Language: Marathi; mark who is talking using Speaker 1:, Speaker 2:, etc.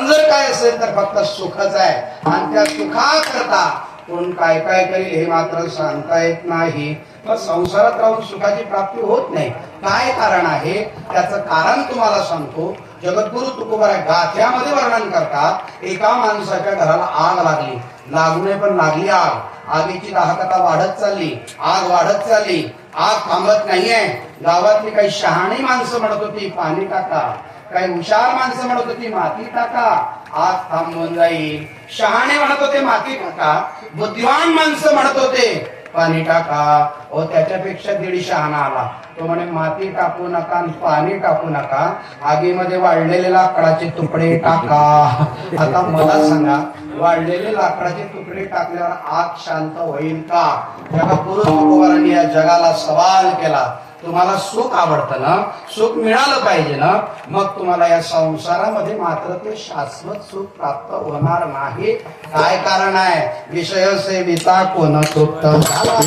Speaker 1: जर काय असेल तर फक्त सुखच आहे आणि त्या सुखाकरता कोण काय काय करेल हे मात्र सांगता येत नाही. पण संसारात राहून सुखाची प्राप्ती होत नाही. काय कारण आहे त्याचं कारण तुम्हाला सांगतो. जगद्गुरु तुकोबाराय गाथ्यामध्ये वर्णन करतात. एका माणसाच्या घराला आग लागली, लागू नये पण लागली आग. आगीची दाहकता वाढत चालली, आग वाढत चालली, आग थांबत नाहीये. गावातली काही शहाणी माणसं म्हणत होती पाणी टाका, काही हुशार माणसं म्हणत होती माती टाका, आग थांबून जाईल. शहाणे म्हणत होते माती टाका, बुद्धिवान माणसं म्हणत होते पाणी टाका. ओ त्याच्यापेक्षा दीड शहाणा आला. तो म्हणे माती टाकू नका आणि पाणी टाकू नका, आगीमध्ये वाळलेले लाकडाचे तुकडे टाका. आता मला सांगा, वाळलेले लाकडाचे तुकडे टाकल्यावर आग शांत होईल का? जगद्गुरु तुकोबारांनी या जगाला सवाल केला, तुम्हाला सुख आवडतं ना, सुख मिळालं पाहिजे ना, मग तुम्हाला या संसारामध्ये मात्र ते शाश्वत सुख प्राप्त होणार नाही. काय कारण आहे? विषय सेविता कोण तृप्त झाला.